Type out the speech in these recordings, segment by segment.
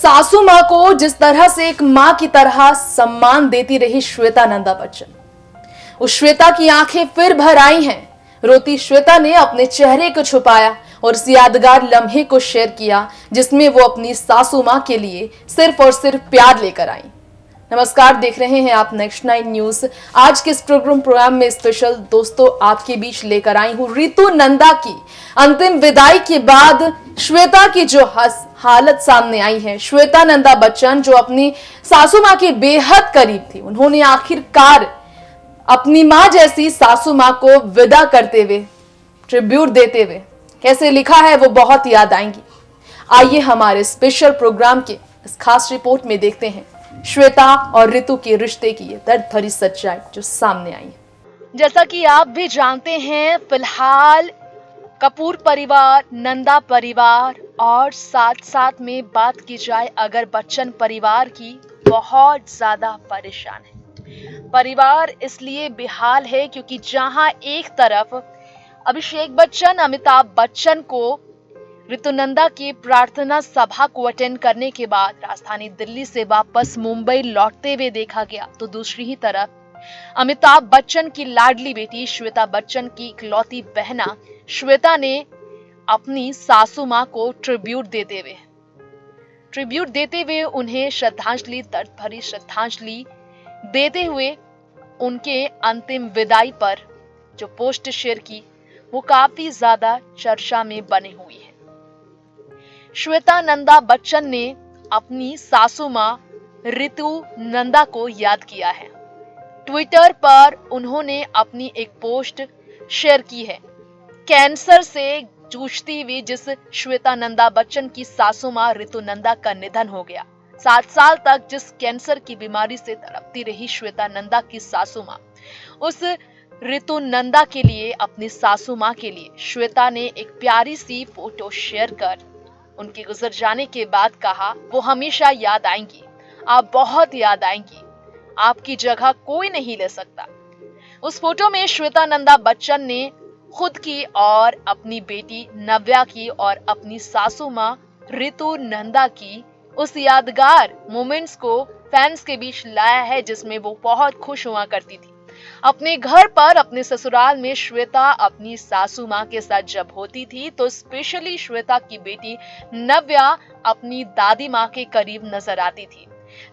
सासू मां को जिस तरह से एक मां की तरह सम्मान देती रही श्वेता नंदा बच्चन, उस श्वेता की आंखें फिर भर आई हैं। रोती श्वेता ने अपने चेहरे को छुपाया और उस यादगार लम्हे को शेयर किया जिसमें वो अपनी सासू मां के लिए सिर्फ और सिर्फ प्यार लेकर आई। नमस्कार, देख रहे हैं आप नेक्स्ट 9 न्यूज। आज के इस प्रोग्राम में स्पेशल दोस्तों आपके बीच लेकर आई हूं रितु नंदा की अंतिम विदाई के बाद श्वेता की जो हालत सामने आई है। श्वेता नंदा बच्चन जो अपनी सासू मां के बेहद करीब थी, उन्होंने आखिरकार अपनी मां जैसी सासू मां को विदा करते हुए, ट्रिब्यूट देते हुए कैसे लिखा है वो बहुत याद आएंगी। आइए हमारे स्पेशल प्रोग्राम के इस खास रिपोर्ट में देखते हैं श्वेता और ऋतु के रिश्ते की ये दर्द भरी सच्चाई जो सामने आई है। जैसा कि आप भी जानते हैं, फिलहाल कपूर परिवार, नंदा परिवार और साथ साथ में बात की जाए अगर बच्चन परिवार की, बहुत ज्यादा परेशान है। परिवार इसलिए बेहाल है क्योंकि जहां एक तरफ अभिषेक बच्चन, अमिताभ बच्चन को रितु नंदा की प्रार्थना सभा को अटेंड करने के बाद राजधानी दिल्ली से वापस मुंबई लौटते हुए देखा गया, तो दूसरी ही तरफ अमिताभ बच्चन की लाडली बेटी श्वेता बच्चन की इकलौती बहना श्वेता ने अपनी सासू मां को ट्रिब्यूट देते हुए उन्हें श्रद्धांजलि, दर्द भरी श्रद्धांजलि देते हुए उनके अंतिम विदाई पर जो पोस्ट शेयर की वो काफी ज्यादा चर्चा में बनी हुई है। श्वेता नंदा बच्चन ने अपनी सासू मां रितु नंदा को याद किया है। ट्विटर पर उन्होंने अपनी एक पोस्ट शेयर की है। कैंसर से जूझती हुई जिस श्वेता नंदा बच्चन की सासू मां रितु नंदा का निधन हो गया, 7 साल तक जिस कैंसर की बीमारी से तड़पती रही श्वेता नंदा की सासू मां, उस रितु नंदा के लिए, अपनी सासू मां के लिए श्वेता ने एक प्यारी सी फोटो शेयर कर उनके गुजर जाने के बाद कहा, वो हमेशा याद आएंगी, आप बहुत याद आएंगी, आपकी जगह कोई नहीं ले सकता। उस फोटो में श्वेता नंदा बच्चन ने खुद की और अपनी बेटी नव्या की और अपनी सासू मां रितु नंदा की उस यादगार मोमेंट्स को फैंस के बीच लाया है जिसमें वो बहुत खुश हुआ करती थी। अपने घर पर, अपने ससुराल में श्वेता अपनी सासू मां के साथ जब होती थी तो स्पेशली श्वेता की बेटी नव्या अपनी दादी मां के करीब नजर आती थी।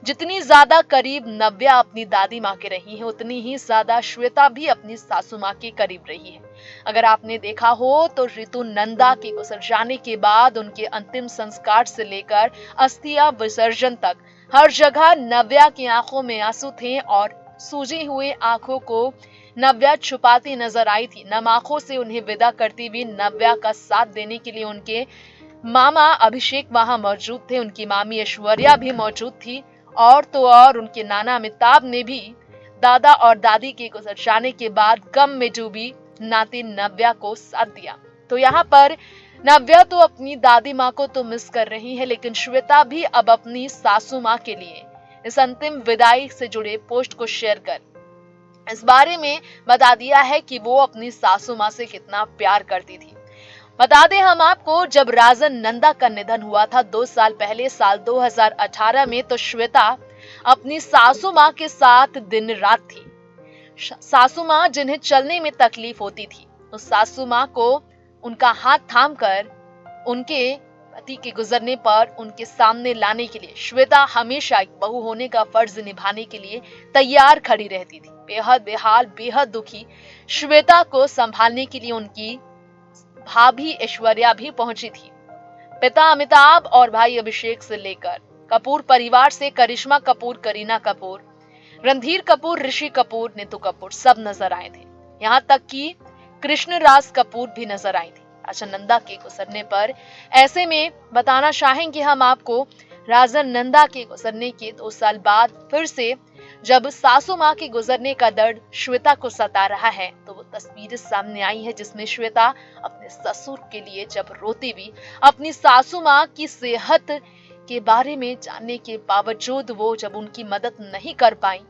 जितनी ज्यादा करीब नव्या अपनी दादी मां के रही है, उतनी ही ज्यादा श्वेता भी अपनी सासू मां के करीब रही है। अगर आपने देखा हो तो रितु नंदा के गुजर जाने के बाद उनके अंतिम संस्कार से लेकर अस्थिया विसर्जन तक हर जगह नव्या की आंखों में आंसू थे और सूजी हुए आंखों को नव्या छुपाती नजर आई थी। नम आंखों से उन्हें विदा करती हुई नव्या का साथ देने के लिए उनके मामा अभिषेक वहां मौजूद थे, उनकी मामी ऐश्वर्या भी मौजूद थी और तो और उनके नाना अमिताभ ने भी दादा और दादी के गुजर जाने के बाद गम में डूबी नाती नव्या को साथ दिया। तो यहाँ पर नव्या तो अपनी दादी माँ को तो मिस कर रही है, लेकिन श्वेता भी अब अपनी सासू माँ के लिए इस अंतिम विदाई से जुड़े पोस्ट को शेयर कर इस बारे में बता दिया है कि वो अपनी सासू मां से कितना प्यार करती थी। बता दें हम आपको, जब राजन नंदा का निधन हुआ था 2 साल पहले, साल 2018 में, तो श्वेता अपनी सासू मां के साथ दिन रात थी। सासू मां जिन्हें चलने में तकलीफ होती थी, तो सासू मां को उनका हाथ थाम कर उनके पति के गुजरने पर उनके सामने लाने के लिए श्वेता हमेशा एक बहू होने का फर्ज निभाने के लिए तैयार खड़ी रहती थी। बेहद बेहाल, बेहद दुखी श्वेता को संभालने के लिए उनकी भाभी ऐश्वर्या भी पहुंची थी। पिता अमिताभ और भाई अभिषेक से लेकर कपूर परिवार से करिश्मा कपूर, करीना कपूर, रणधीर कपूर, ऋषि कपूर, नीतू कपूर सब नजर आए थे। यहाँ तक कि कृष्ण राज कपूर भी नजर आई थी राजन नंदा के गुजरने पर। ऐसे में बताना चाहेंगे हम आपको, राजन नंदा के गुजरने के 2 साल बाद फिर से जब सासू मां के गुजरने का दर्द श्वेता को सता रहा है, तो वो तस्वीरें सामने आई है जिसमें श्वेता अपने ससुर के लिए जब रोती हुई, अपनी सासू मां की सेहत के बारे में जानने के बावजूद वो जब उनकी मदद नहीं कर पाई,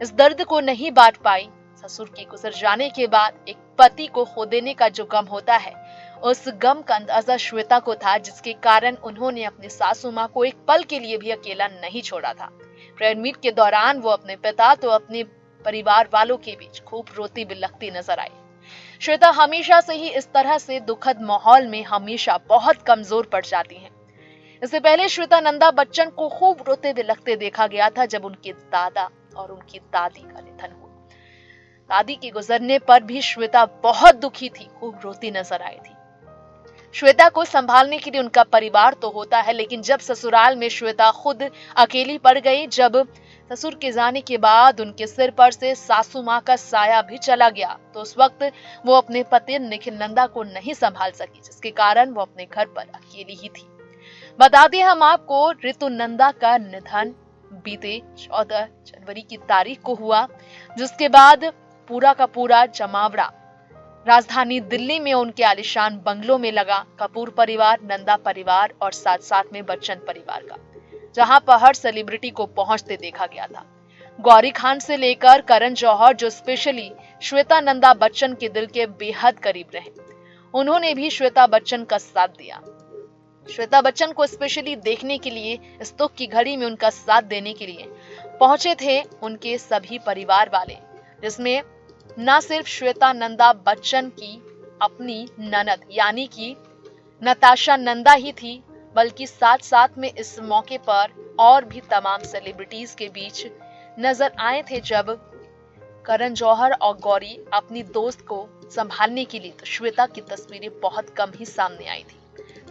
इस दर्द को नहीं बांट पाई, ससुर के गुजर जाने के बाद एक पति को खो देने का जो गम होता है उस गम का अंदाजा श्वेता को था, जिसके कारण उन्होंने अपनी सासू माँ को एक पल के लिए भी अकेला नहीं छोड़ा था। प्रेयर मीट के दौरान वो अपने पिता तो अपने परिवार वालों के बीच खूब रोती बिलखती नजर आई। श्वेता हमेशा से ही इस तरह से दुखद माहौल में हमेशा बहुत कमजोर पड़ जाती हैं। इससे पहले श्वेता नंदा बच्चन को खूब रोते बिलखते देखा गया था जब उनके दादा और उनकी दादी का निधन हुआ। दादी के गुजरने पर भी श्वेता बहुत दुखी थी, खूब रोती नजर आई थी। श्वेता को संभालने के लिए उनका परिवार तो होता है, लेकिन जब ससुराल में श्वेता खुद अकेली पड़ गई, जब ससुर के जाने के बाद उनके सिर पर से सासू माँ का साया भी चला गया, तो उस वक्त वो अपने पति निखिल नंदा को नहीं संभाल सकी, जिसके कारण वो अपने घर पर अकेली ही थी। बता दें हम आपको, ऋतु नंदा का निधन बीते 14 जनवरी की तारीख को हुआ, जिसके बाद पूरा का पूरा जमावड़ा राजधानी दिल्ली में उनके आलीशान बंगलों में लगा। कपूर परिवार, नंदा परिवार और साथ साथ में बच्चन परिवार का, जहां पर हर सेलिब्रिटी को पहुंचते देखा गया था। गौरी खान से लेकर करण जौहर, जो स्पेशली श्वेता नंदा बच्चन के दिल के बेहद करीब रहे, उन्होंने भी श्वेता बच्चन का साथ दिया। श्वेता बच्चन को स्पेशली देखने के लिए, इस दुख की घड़ी में उनका साथ देने के लिए पहुंचे थे उनके सभी परिवार वाले, जिसमें न सिर्फ श्वेता नंदा बच्चन की अपनी ननद यानी कि नताशा नंदा ही थी, बल्कि साथ साथ में इस मौके पर और भी तमाम सेलिब्रिटीज के बीच नजर आए थे। जब करण जौहर और गौरी अपनी दोस्त को संभालने के लिए, तो श्वेता की तस्वीरें बहुत कम ही सामने आई थी।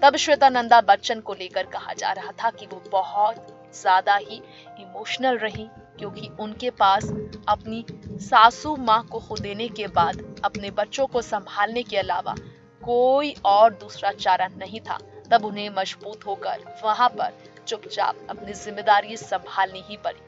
तब श्वेता नंदा बच्चन को लेकर कहा जा रहा था कि वो बहुत ज्यादा ही इमोशनल रही, क्योंकि उनके पास अपनी सासू माँ को खो देने के बाद अपने बच्चों को संभालने के अलावा कोई और दूसरा चारा नहीं था। तब उन्हें मजबूत होकर वहां पर चुपचाप अपनी जिम्मेदारी संभालनी ही पड़ी।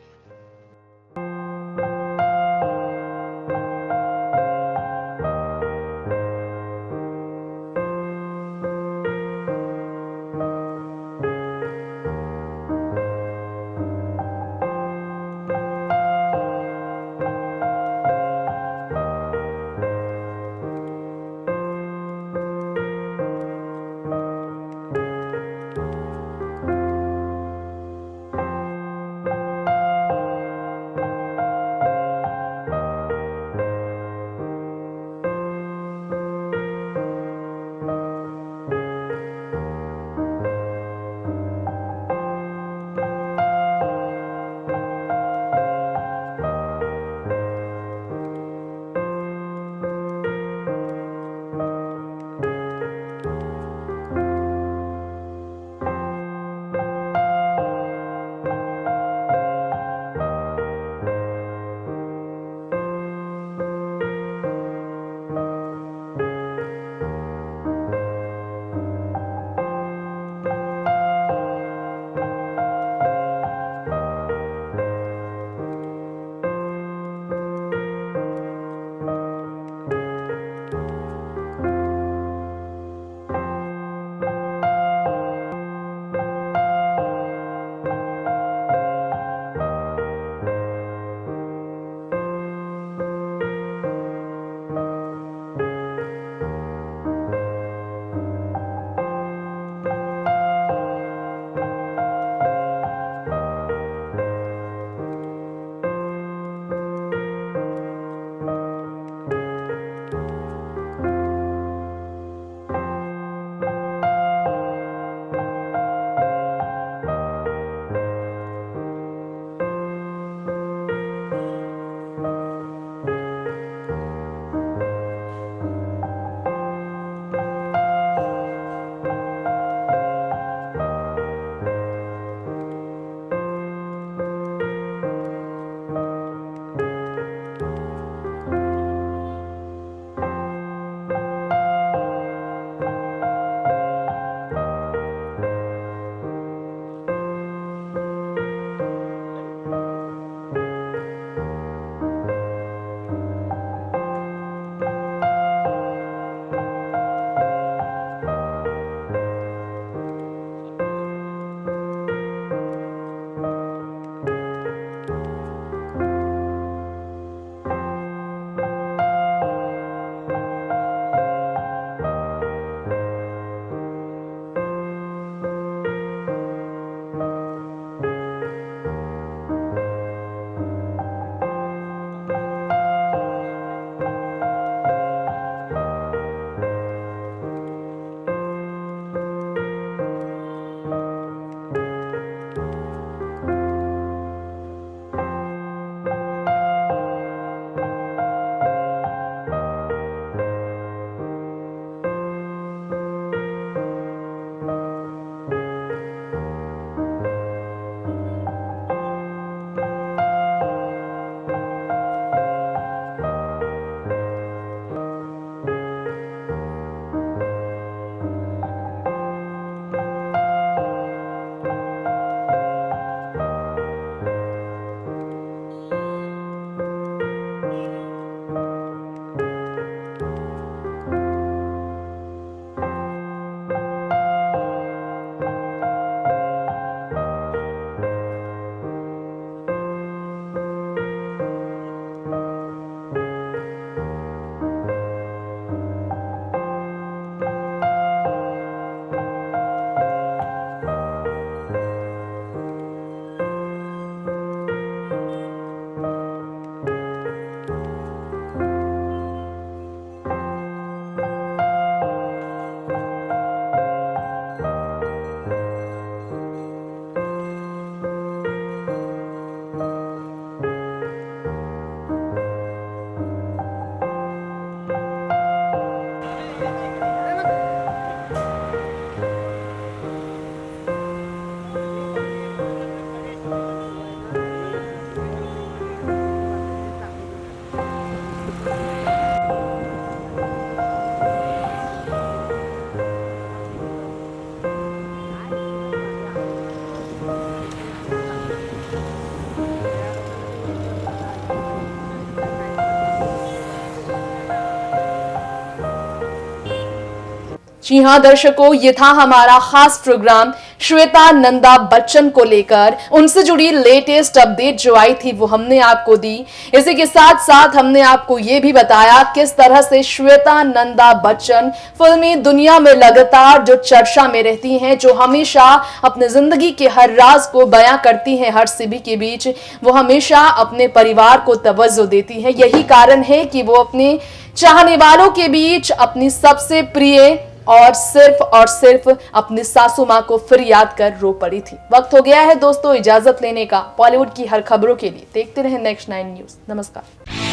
जी हाँ दर्शकों, ये था हमारा खास प्रोग्राम श्वेता नंदा बच्चन को लेकर। उनसे जुड़ी लेटेस्ट अपडेट जो आई थी वो हमने आपको दी। इसी के साथ साथ हमने आपको ये भी बताया किस तरह से श्वेता नंदा बच्चन फिल्मी दुनिया में लगातार जो चर्चा में रहती हैं, जो हमेशा अपने जिंदगी के हर राज को बयां करती हैं हर सभी के बीच, वो हमेशा अपने परिवार को तवज्जो देती है। यही कारण है कि वो अपने चाहने वालों के बीच अपनी सबसे प्रिय और सिर्फ अपनी सासू मां को फिर याद कर रो पड़ी थी। वक्त हो गया है दोस्तों इजाजत लेने का। बॉलीवुड की हर खबरों के लिए देखते रहें नेक्स्ट 9 न्यूज। नमस्कार।